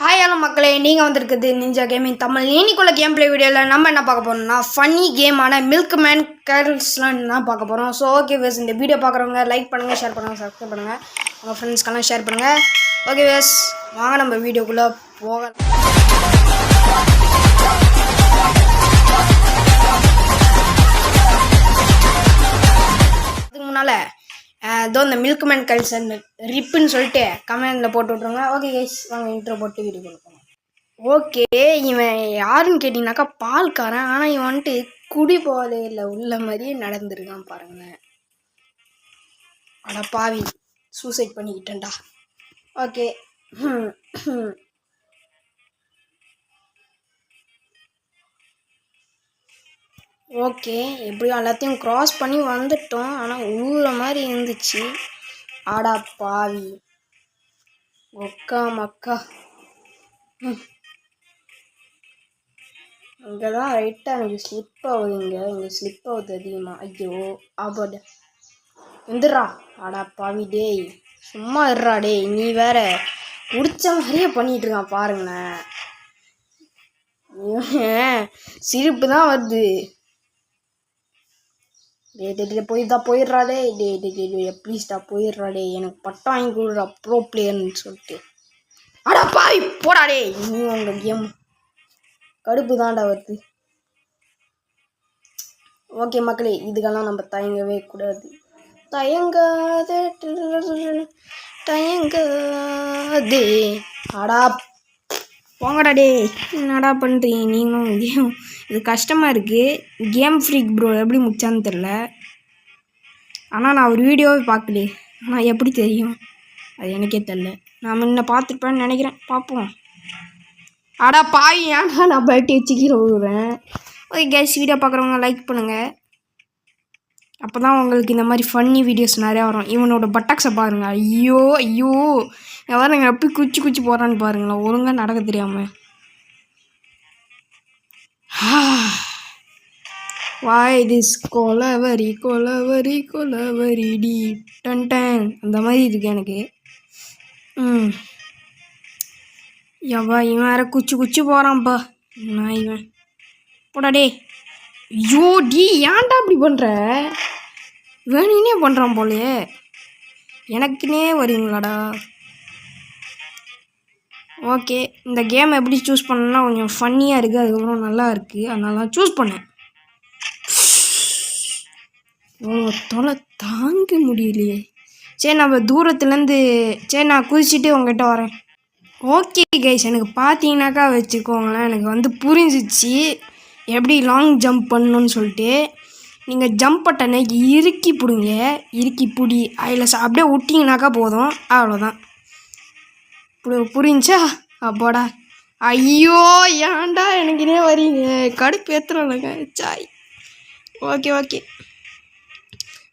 Hi hello மக்களே, நீங்கள் வந்திருக்குது நிஞ்சா கேமிங் தமிழ். இன்னைக்குள்ள கேம் பிளே வீடியோவில் நம்ம என்ன பார்க்க போகிறோம்னா ஃபன்னி கேமான மில்க் மேன் கேரல்ஸ்லாம் என்ன பார்க்க போகிறோம். ஸோ ஓகே வேஸ், இந்த வீடியோ பார்க்குறவங்க லைக் பண்ணுங்கள், ஷேர் பண்ணுங்கள், சப்ஸ்கிரைப் பண்ணுங்கள், உங்கள் ஃப்ரெண்ட்ஸ்க்கெல்லாம் ஷேர் பண்ணுங்கள். ஓகே வேஸ், வாங்க நம்ம வீடியோக்குள்ளே போக. அதுக்கு முன்னால் இதோ இந்த மில்க் மேன் கல்ஸ் ரிப்புன்னு சொல்லிட்டு கமெண்டில் போட்டு விட்ருங்க. ஓகே கைஸ், வாங்க இன்ட்ரோ போட்டு வீடியோ கொடுப்போம். ஓகே, இவன் யாருன்னு கேட்டிங்கனாக்கா பால்காரன். ஆனால் இவன் வந்துட்டு குடி போதையில் உள்ள மாதிரியே நடந்துருக்கான் பாருங்க. அட பாவி, சூசைட் பண்ணிக்கிட்டேன்டா. ஓகே ஓகே, எப்படியும் எல்லாத்தையும் க்ராஸ் பண்ணி வந்துட்டோம். ஆனால் உள்ள மாதிரி இருந்துச்சு. ஆடா பாவி, ஒக்கா மக்கா. இங்கே தான் ரைட்டாக எனக்கு ஸ்லிப் ஆகுது. இங்கே ஸ்லிப் ஆகுது அதிகமாக. ஐயோ ஆபாடு வந்துடுறா. ஆடா பாவி டேய், சும்மா இருறா டேய். நீ வேற குடிச்ச மாதிரியே பண்ணிட்டு இருக்கான் பாருங்களேன். சிரிப்பு தான் வருது. போயிடுறா டே. ப்ளீஸ்டா போயிடுறா டே. எனக்கு பட்டம் வாங்கி கொடுறா ப்ரோ பிளேயர்னு சொல்லிட்டு. அடா பாவி போடா டே. நீ உங்க கேம் கடுப்பு தான்டா வருது. ஓகே மக்களே, இதுக்கெல்லாம் நம்ம தயங்கவே கூடாது. தயங்காதே. அடா போங்கடா டே. என்னடா பண்ணுறீங்க நீங்களும்? கேம் இது கஷ்டமாக இருக்குது. கேம் ஃப்ரீக் ப்ரோ எப்படி முடிச்சான்னு தெரில. ஆனால் நான் ஒரு வீடியோவே பார்க்கல. ஆனால் எப்படி தெரியும் அது எனக்கே தெரில. நான் முன்ன பார்த்துருப்பேன்னு நினைக்கிறேன். பார்ப்போம். அடா பாய், ஏன்டா நான் பயிட்டு வச்சுக்கிற விடுறேன். ஓகே கேஸ், வீடியோ பார்க்குறவங்க லைக் பண்ணுங்கள். அப்போ தான் உங்களுக்கு இந்த மாதிரி ஃபன்னி வீடியோஸ் நிறையா வரும். இவனோட பட்டாக்ஸை பாருங்கள். ஐயோ ஐயோ, எவருங்க எப்படி குச்சி போகிறான்னு பாருங்களேன். ஒழுங்காக நடக்க தெரியாமல். வாய் திஸ் கொலவரி கொலவரி கொலவரி டி டன் டன் அந்த மாதிரி இருக்கு எனக்கு. எவ்வா, இவன் வேற குச்சி போகிறான்ப்பா. நான் இவன் போடா டே. ஐயோ டி, ஏன்டா அப்படி பண்ணுற? வேணுன்னே பண்ணுறான் போலே. எனக்குன்னே வரீங்களாடா. ஓகே, இந்த கேம் எப்படி சூஸ் பண்ணணும்னா கொஞ்சம் ஃபன்னியாக இருக்குது, அதுக்கப்புறம் நல்லா இருக்குது. அதனால சூஸ் பண்ணேன். தொலை தாங்க முடியலையே. சரி, நம்ம தூரத்துலேருந்து நான் குதிச்சுட்டு உங்ககிட்ட வரேன். ஓகே கைஸ், எனக்கு பார்த்தீங்கன்னாக்கா வச்சுக்கோங்களேன், எனக்கு புரிஞ்சிச்சு எப்படி லாங் ஜம்ப் பண்ணணும்னு சொல்லிட்டு. நீங்கள் ஜம்ப் பட்டனை இறுக்கி பிடுங்க. இறுக்கி பிடி, அதில் அப்படியே விட்டிங்கனாக்கா போதும். அவ்வளோதான். புரிஞ்சா? அப்போடா. ஐயோ ஏன்டா எனக்குனே வரீங்க, கடுப்பு ஏற்றுறாங்க சாய். ஓகே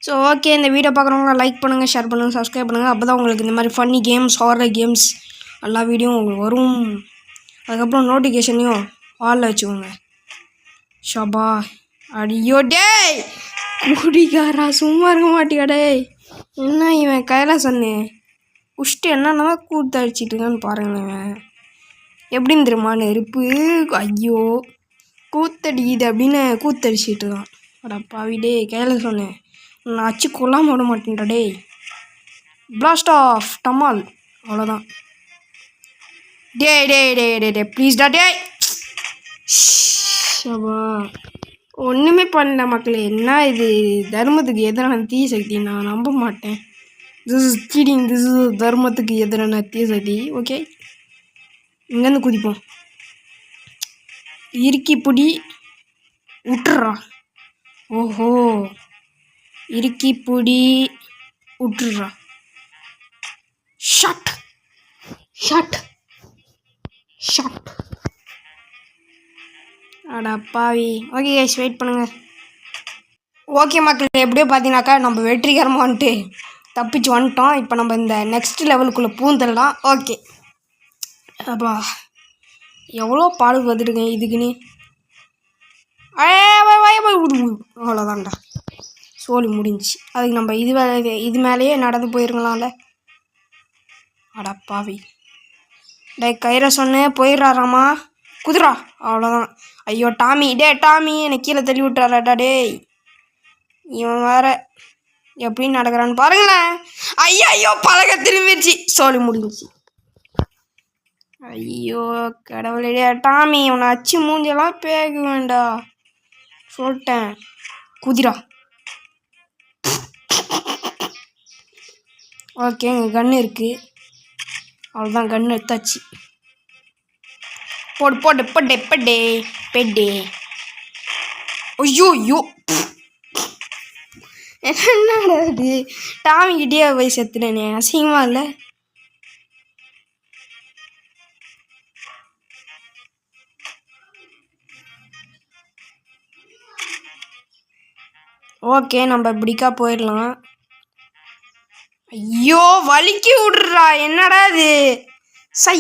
ஸோ ஓகே, இந்த வீடியோ பார்க்குறவங்க லைக் பண்ணுங்கள், ஷேர் பண்ணுங்கள், சப்ஸ்கிரைப் பண்ணுங்கள். அப்போ தான் உங்களுக்கு இந்த மாதிரி ஃபன்னி கேம்ஸ், ஹாரர் கேம்ஸ் எல்லா வீடியோவும் உங்களுக்கு வரும். அதுக்கப்புறம் நோட்டிஃபிகேஷனையும் ஆளில் வச்சுக்கோங்க. ஷபா அடியோ டேய், குடிக்காரா சும்மா இருக்க மாட்டியா டேய். என்ன இவன் கையில் சொன்னேன் உஷ்ட்டு என்னென்னா கூத்தடிச்சிட்டு இருக்கான்னு பாருங்களேன். இவன் எப்படின்னு தெரியுமா, நெருப்பு. ஐயோ கூத்தடிக்குது அப்படின்னு கூத்தடிச்சிட்டு இருக்கான். அடா பாவி டே, கையில் சொன்னேன் நான் அச்சு கொல்லாமல் விட மாட்டேன்டா டேய். பிளாஸ்ட் ஆஃப் டமால், அவ்வளோதான். டே ப்ளீஸ்டா டே. ஷபா ஒன்றுமே பண்ணல மக்களே. என்ன இது, தர்மத்துக்கு எதிரான தீய சக்தி. நான் நம்ப மாட்டேன். This is seating. This is தர்மத்துக்கு எதிரான தீய சக்தி. ஓகே, இங்கேருந்து குதிப்போம். இறுக்கி பிடி, விட்டுறா. ஓஹோ, இறுக்கி பிடி, விட்டுறா. Shut shut shut. அடா பாவி. ஓகே கைஸ், வெயிட் பண்ணுங்கள். ஓகே மக்கள், எப்படியோ பார்த்தீங்கன்னாக்கா நம்ம வெற்றிகரமாக வந்துட்டு தப்பிச்சு வந்துட்டோம். இப்போ நம்ம இந்த நெக்ஸ்ட் லெவலுக்குள்ளே பூந்துடலாம். ஓகே, அப்பா எவ்வளோ பாடுபட்டுருக்கேன் இதுக்குன்னு. அவ்வளோதான்டா, சோழி முடிஞ்சிச்சு. அதுக்கு நம்ம இது மேலேயே நடந்து போயிருங்களாம்ல. அடா பாவி. டே கயிறை சொன்னேன் போயிடுறாராமா குதிரா அவ்வளோதான். ஐயோ டாமி டாமி என்னை கீழே தள்ளி விட்டுறாடா டேய். இவன் வேற எப்படி நடக்கிறான்னு பாருங்களேன். ஐயோ பழக திரும்பிடுச்சு. சோழி முடிஞ்சிச்சு. ஐயோ கடவுளே டாமி உன்னை அச்சு மூஞ்செல்லாம் பேக வேண்டா சொல்லிட்டேன். குதிரா. ஓகே இங்கே கன்று இருக்குது. அவ்வளோதான் கன்று எடுத்தாச்சு. போடு போடு பட்டே பட்டே பெட்டே. ஐயோ ஐயோ என்னடா இது டாமி கிட்டே போய் செத்துனேனே அசிங்கமா இல்லை? ஓகே நம்ம இப்படிக்கா போயிடலாம். ஐயோ வலிக்கி விடுறா என்னடா இது சை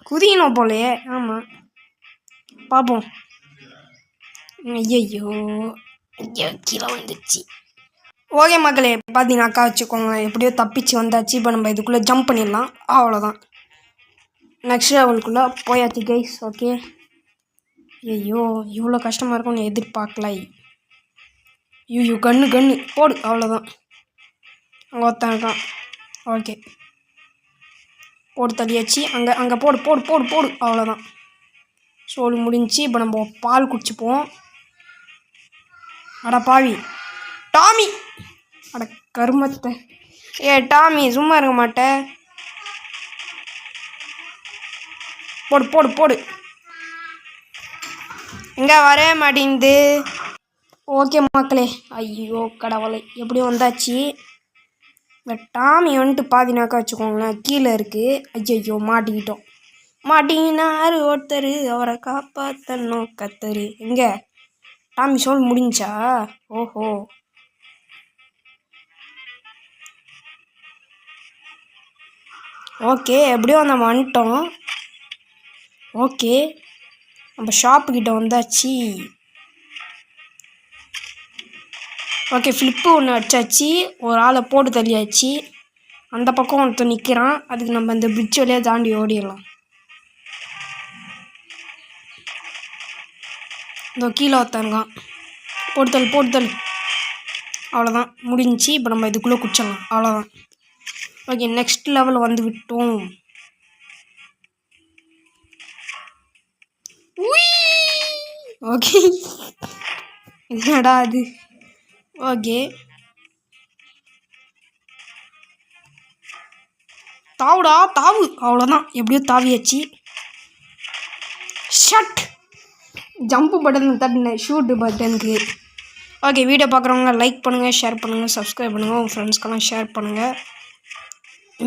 குதிக்கணும் போலையே. ஆமாம் பார்ப்போம். ஐயோ ஐயோ கீழே வந்துடுச்சு. ஓகே மக்களே பார்த்தீங்கன்னாக்கா வச்சுக்கோங்க எப்படியோ தப்பிச்சு வந்தாச்சு. இப்போ நம்ம இதுக்குள்ளே ஜம்ப் பண்ணிடலாம். அவ்வளோதான் நெக்ஸ்ட் லெவலுக்குள்ளே போயாச்சு கைஸ். ஓகே ஐயோ இவ்வளோ கஷ்டமாக இருக்கும்னு எதிர்பார்க்கல. ஐயோ கன்று போடு. அவ்வளோதான் அங்கே ஒருத்தன் இருக்கான். ஓகே போடு தள்ளியாச்சு. அங்கே போடு போடு போடு போடு. அவ்வளோதான் சோழி முடிஞ்சு. இப்போ நம்ம பால் குடிச்சுப்போம். அட பாவி டாமி அட கருமத்தை. டாமி சும்மா இருக்க மாட்டேன். போடு போடு போடு. எங்கே வரவே மாட்டேங்குது. ஓகே மக்களே ஐயோ கடவுளை எப்படியும் வந்தாச்சு. இந்த டாமி வந்துட்டு பாதினாக்கா வச்சுக்கோங்களேன் கீழே இருக்குது. ஐயோ மாட்டிக்கிட்டோம். மாட்டினாரு ஒருத்தர் அவரை காப்பாற்றணும் கத்தரு. எங்கே டாமி சோல் முடிஞ்சா? ஓஹோ ஓகே எப்படியோ நம்ம வந்துட்டோம். ஓகே நம்ம ஷாப்புக்கிட்ட வந்தாச்சு. ஓகே ஃப்ளிப்பு ஒன்று அடிச்சாச்சு. ஒரு ஆளை போட்டு தள்ளியாச்சு. அந்த பக்கம் ஒருத்தர் நிற்கிறான். அதுக்கு நம்ம இந்த பிரிட்ஜ் வழியாக தாண்டி ஓடிடலாம். இந்த கீழே ஒருத்தருங்கான். போட்டுத்தல். அவ்வளோதான் முடிஞ்சிச்சு. இப்போ நம்ம இதுக்குள்ளே குடிச்சிடலாம். அவ்வளோதான். ஓகே நெக்ஸ்ட் லெவல் வந்து விட்டோம். ஓகே என்னடா அது. ஓகே தாவுடா தாவு. அவ்வளோதான் எப்படியோ தாவியாச்சு. ஷட் ஜம்ப்பு பட்டன் தட்டினேன் ஷூட்டு பட்டனுக்கு. ஓகே வீடியோ பார்க்குறவங்க லைக் பண்ணுங்கள், ஷேர் பண்ணுங்கள், சப்ஸ்கிரைப் பண்ணுங்கள், உங்கள் ஃப்ரெண்ட்ஸ்க்கெல்லாம் ஷேர் பண்ணுங்கள்.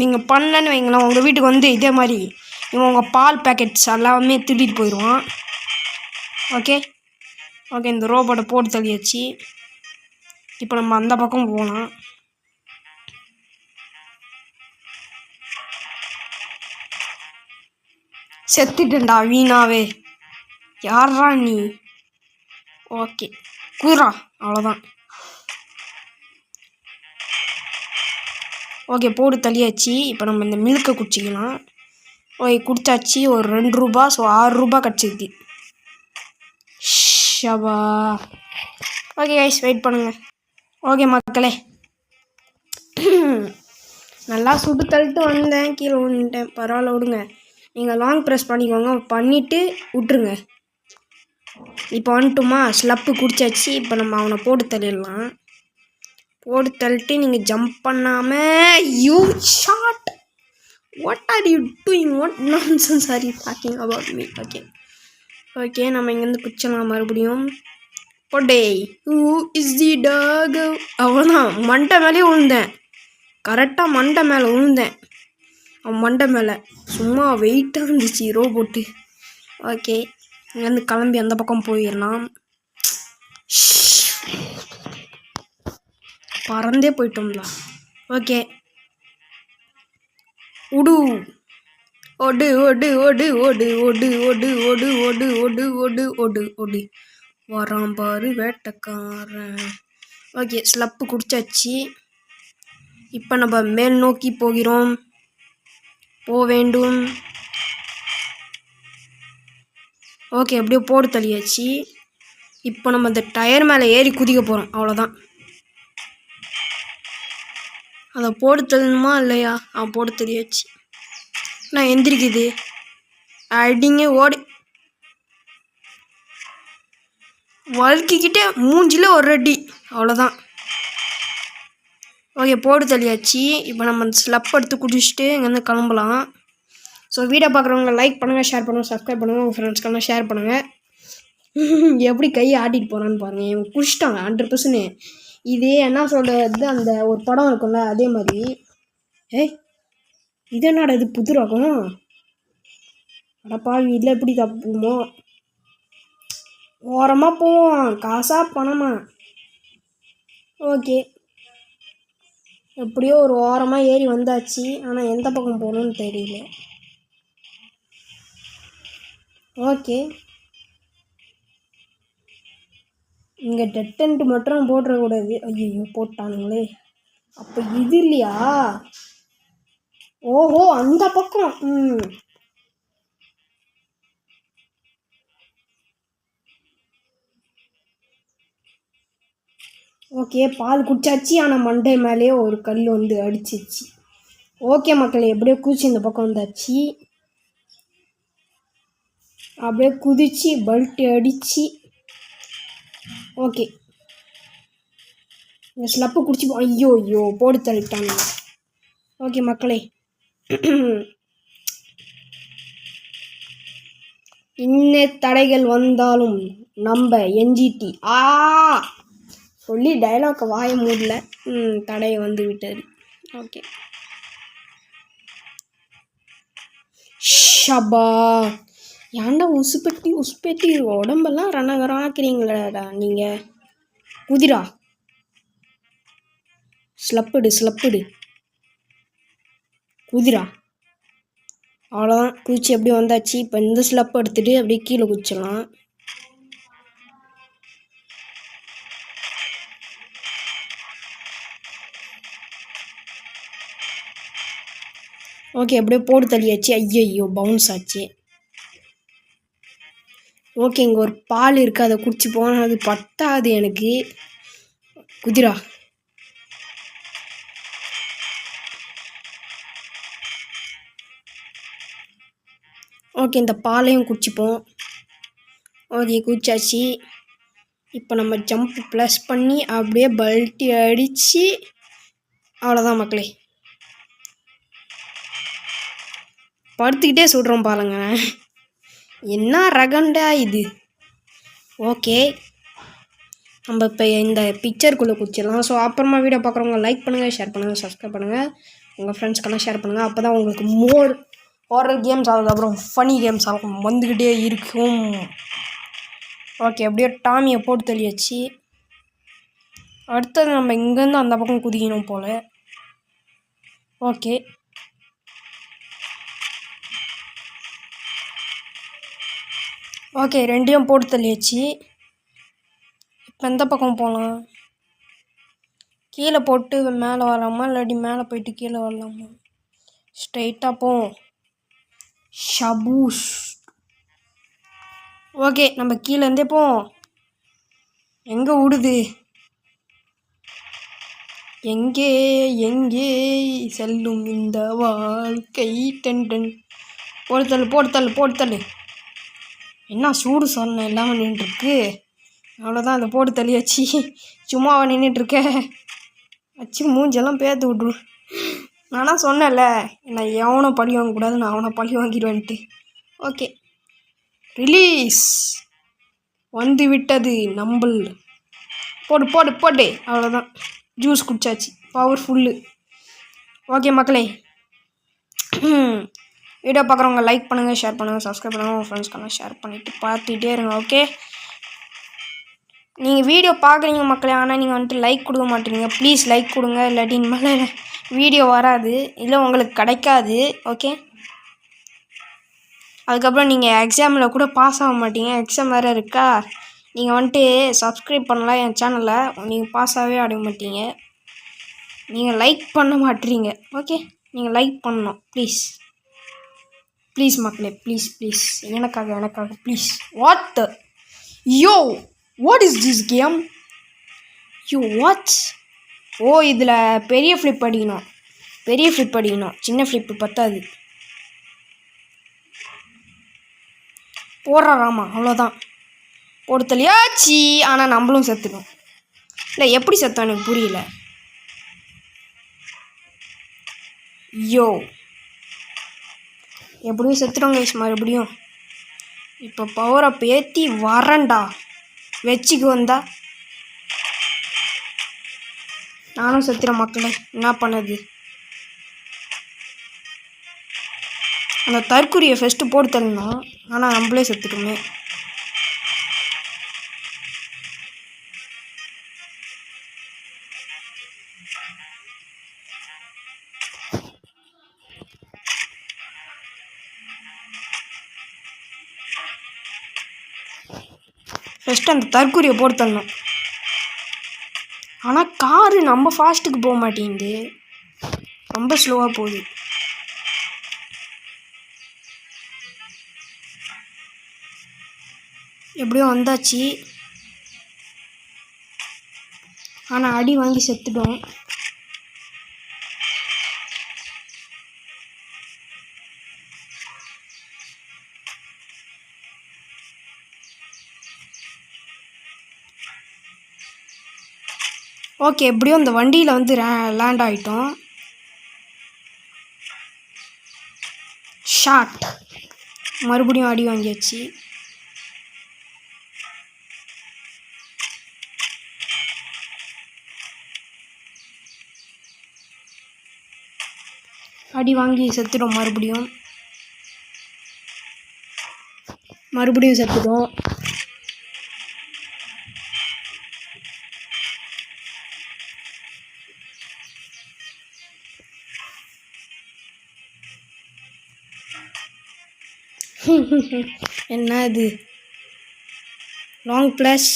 நீங்கள் பண்ணலன்னு வைங்களேன் உங்கள் வீட்டுக்கு வந்து இதே மாதிரி இவன் உங்கள் பால் பேக்கெட்ஸ் எல்லாமே திருடிட்டு போயிடுவான். ஓகே இந்த ரோபோட்டை போட்டு தள்ளியாச்சு. இப்போ நம்ம அந்த பக்கம் போகலாம். செத்துட்டேன்டா வீணாவே. யாரா நீ? ஓகே குதிரா. அவ்வளோதான். ஓகே போட்டு தள்ளியாச்சு. இப்போ நம்ம இந்த மில்கை குடிச்சிக்கலாம். ஓகே குடிச்சாச்சு. ஒரு 2 ரூபா. ஸோ 6 ரூபா கிடச்சிருக்கு. ஷபா. ஓகே கைஸ் வெயிட் பண்ணுங்கள். ஓகே மக்களே நல்லா சுட்டு தள்ளிட்டு வந்தேன். கீழே விழுந்துட்டேன். பரவாயில்ல விடுங்க. நீங்கள் லாங் ப்ரெஸ் பண்ணிக்கோங்க. பண்ணிவிட்டு விட்ருங்க. இப்போ வந்துட்டுமா ஸ்லப்பு குடிச்சாச்சு. இப்போ நம்ம அவனை போட்டு தள்ளிடலாம். போட்டு தள்ளிட்டு நீங்கள் ஜம்ப் பண்ணாமல் you shot. What are you doing? What nonsense are you talking about me? Okay நம்ம இங்கேருந்து குச்சிடலாம் மறுபடியும். போட்டே ஹூ இஸ் தி டாக். அவ்வளோதான் மண்டை மேலேயே விழுந்தேன். கரெக்டாக மண்டை மேலே விழுந்தேன். அவன் மண்டை மேலே சும்மா வெயிட்டாக இருந்துச்சு ரோபோட்டு. ஓகே இங்கேருந்து கிளம்பி அந்த பக்கம் போயிடலாம். பறந்தே போயிட்டோம்ல. ஓகே உடு ஓடு ஓடு ஓடு ஓடு ஓடு ஓடு ஓடு ஓடு ஓடு ஓடு ஓடு ஓடு வரான் பாரு வேட்டைக்காரன். ஓகே ஸ்லப்பு குடிச்சாச்சு. இப்போ நம்ம மேல் நோக்கி போகிறோம். போக வேண்டும். ஓகே எப்படியோ போடு தள்ளியாச்சு. இப்போ நம்ம இந்த டயர் மேலே ஏறி குதிக்க போகிறோம், அவ்வளோதான். அதை போடு தள்ளணுமா இல்லையா? போடு தள்ளியாச்சு. நான் எந்திரிக்குது அடிங்க ஓடி வழுக்கிக்கிட்டே மூஞ்சில் ஒரு அடி, அவ்வளோதான். ஓகே போடு தள்ளியாச்சு. இப்போ நம்ம அந்த ஸ்லப் எடுத்து குடிச்சிட்டு இங்கேருந்து கிளம்பலாம். ஸோ வீடியோ பார்க்குறவங்க லைக் பண்ணுங்கள், ஷேர் பண்ணுங்கள், சப்ஸ்கிரைப் பண்ணுங்கள், உங்கள் ஃப்ரெண்ட்ஸ்க்கெல்லாம் ஷேர் பண்ணுங்கள். எப்படி கையை ஆட்டிட்டு போகிறான்னு பாருங்கள். இவங்க குடிச்சிட்டாங்க 100%. இதே என்ன சொல்கிறது, அந்த ஒரு படம் இருக்கும்ல அதே மாதிரி. இது என்னடா இது புது ரகம்? அடப்பா இதில் எப்படி தப்புமோ. ஓரமாக போவோம், காசா பணமா? ஓகே எப்படியோ ஒரு ஓரமாக ஏறி வந்தாச்சு. ஆனால் எந்த பக்கம் போகணுன்னு தெரியல. ஓகே இங்கே டெட்டன்ட் மட்டும் போட்டுறக்கூடாது. ஐயோ போட்டானுங்களே. அப்போ இது இல்லையா? ஓஹோ அந்த பக்கம். ஓகே பால் குடிச்சாச்சு. ஆனால் மண்டை மேலேயே ஒரு கல் வந்து அடிச்சிச்சு. ஓகே மக்களே எப்படியோ குதிச்சு இந்த பக்கம் வந்தாச்சு. அப்படியே குதிச்சு பல்ட்டி அடிச்சு. ஓகே இந்த ஸ்லப்பு குடிச்சு ஐயோ போடு தள்ளிட்டாங்க. ஓகே மக்களே இன்ன தடைகள் வந்தாலும் நம்ம என்ஜிடி சொல்லி டைலாக்கை வாய மூடல. தடையை வந்து விட்டார். ஓகே ஷபா ஏன்டா உசுப்பெட்டி உடம்பெல்லாம் ரணகராக்கிறீங்களாடா நீங்கள். குதிரா ஸ்லப்புடு குதிரா. அவ்வளோதான் குதிச்சு எப்படி வந்தாச்சு. இப்போ இந்த ஸ்லப் எடுத்துகிட்டு அப்படியே கீழே குதிச்சிடலாம். ஓகே அப்படியே போடு தள்ளியாச்சு. ஐயோ பவுன்ஸ் ஆச்சு. ஓகே இங்கே ஒரு பால் இருக்குது, அதை குடிச்சு போனால் அது பத்தாது எனக்கு. குதிரா ஓகே இந்த பாலையும் குடிச்சிப்போம். ஓகே குடிச்சாச்சு. இப்போ நம்ம ஜம்ப் ப்ளஸ் பண்ணி அப்படியே பல்ட்டி அடித்து அவ்வளோதான் மக்களே. படுத்துக்கிட்டே சுடுறோம் பாருங்க. என்ன ரகண்டா இது. ஓகே நம்ம இப்போ இந்த பிக்சருக்குள்ளே குடிச்சிடலாம். ஸோ அப்புறமா வீடியோ பார்க்குறவங்க லைக் பண்ணுங்கள், ஷேர் பண்ணுங்கள், சப்ஸ்கிரைப் பண்ணுங்கள், உங்கள் ஃப்ரெண்ட்ஸ்க்கெல்லாம் ஷேர் பண்ணுங்கள். அப்போ தான் உங்களுக்கு மோர் ஹாரர் கேம்ஸ் அதுக்கப்புறம் ஃபனி கேம்ஸ் ஆகும் வந்துக்கிட்டே இருக்கும். ஓகே அப்படியே டாமியை போட்டு தள்ளியாச்சு. அடுத்தது நம்ம இங்கேருந்து அந்த பக்கம் குதிக்கணும் போல். ஓகே ஓகே ரெண்டையும் போட்டு தள்ளியாச்சு. இப்போ எந்த பக்கம் போகலாம்? கீழே போட்டு மேலே வரலாமா இல்லாட்டி மேலே போயிட்டு கீழே வரலாமா? ஸ்ட்ரைட்டாக போவோம். ஷபூஷ். ஓகே நம்ம கீழேருந்தே போவோம். எங்கே விடுது? எங்கே எங்கே செல்லும் இந்த வாழ்க்கை? டன் போட்டு தள்ளு. என்ன சூடு சொன்ன இல்லாமல் நின்றுருக்கு. அவ்வளோதான் அதை போட்டு தள்ளியாச்சு. சும்மாவா நின்றுட்டுருக்க? வச்சு மூஞ்செல்லாம் பேர்த்து விட்ரு. நானாக சொன்னேன்ல நான் எவனை பழி வாங்கக்கூடாது, நான் அவனை பழி வாங்கிடுவேன்ட்டு. ஓகே ரிலீஸ் வந்து விட்டது நம்பல். போடு. அவ்வளோதான் ஜூஸ் குடிச்சாச்சு. பவர்ஃபுல்லு. ஓகே மக்களே வீடியோ பார்க்குறவங்க லைக் பண்ணுங்கள், ஷேர் பண்ணுங்கள், சப்ஸ்கிரைப் பண்ணுங்கள், உங்கள் ஃப்ரெண்ட்ஸ்க்கெல்லாம் ஷேர் பண்ணிவிட்டு பார்த்துட்டே இருங்க. ஓகே நீங்கள் வீடியோ பார்க்குறீங்க மக்களே, ஆனால் நீங்கள் வந்துட்டு லைக் கொடுக்க மாட்டீங்க. ப்ளீஸ் லைக் கொடுங்க, இல்லாட்டி இனிமேல் வீடியோ வராது, இல்லை உங்களுக்கு கிடைக்காது. ஓகே அதுக்கப்புறம் நீங்கள் எக்ஸாமில் கூட பாஸ் ஆக மாட்டீங்க. எக்ஸாம் வேறு இருக்கா? நீங்கள் வந்துட்டு சப்ஸ்கிரைப் பண்ணலாம் என் சேனலை, நீங்கள் பாஸாகவே ஆக மாட்டீங்க. நீங்கள் லைக் பண்ண மாட்டீங்க. ஓகே நீங்கள் லைக் பண்ணணும் ப்ளீஸ். ப்ளீஸ் மக்களே, ப்ளீஸ் ப்ளீஸ், எனக்காக please. What the yo, what is this game? Yo what? Oh, இதில் பெரிய ஃப்ளிப் அடிக்கணும். சின்ன ஃப்ளிப்பு பத்தாது. போடுறாராமா, அவ்வளோதான். போடுத்தலையாச்சி. ஆனால் நம்மளும் செத்துடும். இல்லை, எப்படி செத்தோம் எனக்கு புரியல. யோ, எப்படியும் செத்துடும் கைஸ் மறுபடியும். இப்போ பவரை பேத்தி வரண்டா வச்சுக்கு வந்தா நானும் செத்துறேன் மக்களே. என்ன பண்ணது? அந்த தற்குறியை ஃபஸ்ட்டு போட்டு தள்ளணும். ஆனால் நம்மளே செத்துட்டோமே. ஃபஸ்ட்டு அந்த தற்குறியை போட்டு தள்ளணும். ஆனால் காரு நம்ம ஃபாஸ்ட்டுக்கு போக மாட்டேங்குது, ரொம்ப ஸ்லோவாக போகுது. எப்படியோ வந்தாச்சு. ஆனால் அடி வாங்கி செத்துட்டோம். ஓகே, எப்படியோ இந்த வண்டியில் வந்து லேண்ட் ஆகிட்டோம். ஷாட். மறுபடியும் அடி வாங்கியாச்சு. அடி வாங்கி செத்துடும். மறுபடியும் செத்துடும். என்ன இது? Long plus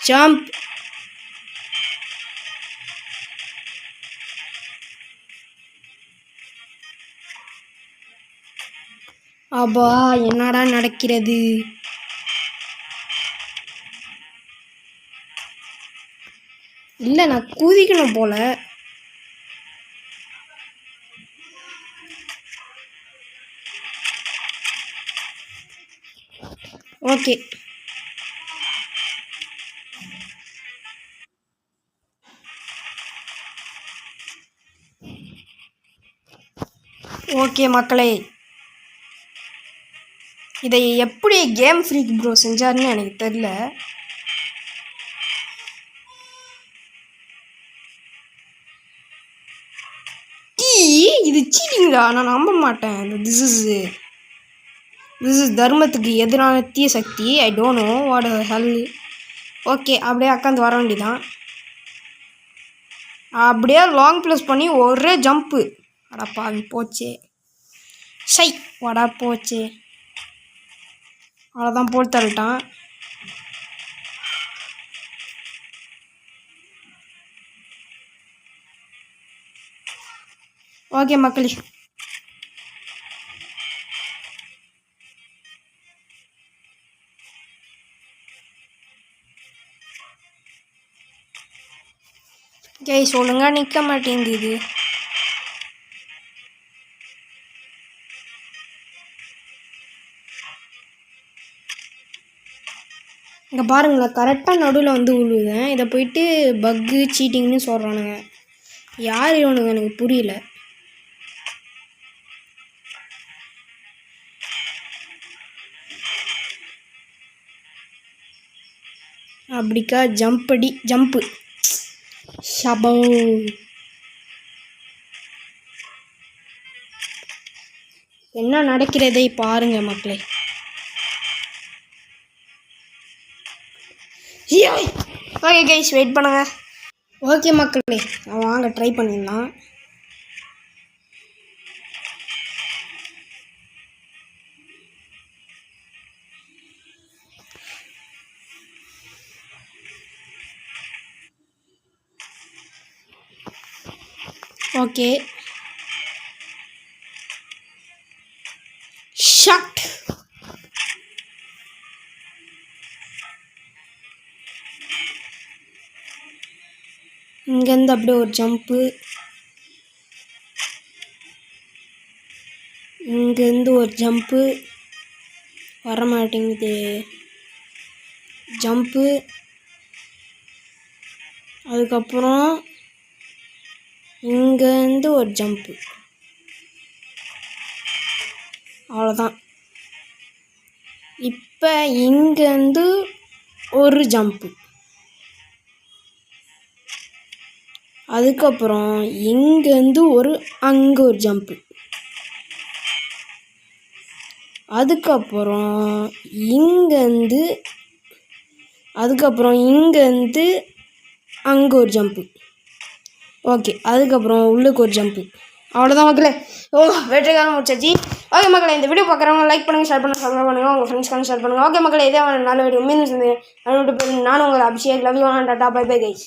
jump. அப்பா, என்னடா நடக்கிறது? இல்லை, நான் குதிக்கணும் போல. ஓகே, ஓகே மக்களே, இதை எப்படி கேம் ஃப்ரீக் ப்ரோ செஞ்சாருன்னு எனக்கு தெரியல. இது சீட்டிங்கடா, நான் நம்ப மாட்டேன். திஸ் இஸ் தர்மத்துக்கு எதிரான தீய சக்தி. I don't know what hell. Okay, அப்படியே உட்காந்து வர வேண்டியதான். அப்படியே லாங் ப்ளஸ் பண்ணி ஒரே ஜம்ப்பு. அடப்பா, அது போச்சே. சை, வடா போச்சே. அவ்வளோதான், போட்டு தள்ளிட்டான். ஓகே மக்களே, கைஸ் ஒழுங்கா நிற்க மாட்டேங்குது. இங்கே பாருங்களேன், கரெக்டாக நடுவில் வந்து விழுவேன். இதை போயிட்டு பக்கு சீட்டிங்னு சொல்கிறானுங்க. யார் இவனுங்க எனக்கு புரியல. அப்படிக்கா ஜம்ப்பு ஷபோ. என்ன நடக்கிறதை பாருங்க மக்களே. ஓகே கைஸ், வெயிட் பண்ணுங்க. ஓகே மக்களே, வாங்க ட்ரை பண்ணிடலாம். ஓகே, இங்கேருந்து அப்படியே ஒரு ஜம்ப்பு, இங்கேருந்து ஒரு ஜம்ப்பு, வரமாட்டேங்குது ஜம்ப்பு, அதுக்கப்புறம் இங்கேருந்து ஒரு ஜம்ப்பு, அவ்வளோதான். இப்போ இங்கேருந்து ஒரு ஜம்ப்பு, அதுக்கப்புறம் இங்கேருந்து அங்கே ஒரு ஜம்ப்பு, அதுக்கப்புறம் இங்கேருந்து அங்கே ஒரு ஜம்ப்பு. ஓகே, அதுக்கப்புறம் உள்ளுக்கு ஒரு ஜம்ப்பு. அவ்வளோதான் மக்களே. வெற்றிகரமாக முடிச்சாச்சு. ஓகே மக்களே, இந்த வீடியோ பார்க்குறவங்க லைக் பண்ணுங்கள், ஷேர் பண்ணுங்கள், சப்ஸ்கிரைப் பண்ணுங்கள், உங்கள் ஃப்ரெண்ட்ஸ்க்கான ஷேர் பண்ணுங்கள். ஓகே மக்களே, இதே நல்ல வீடியோ மீண்டும் நானும் உங்களை Abhishek. Love you, tata, bye bye guys.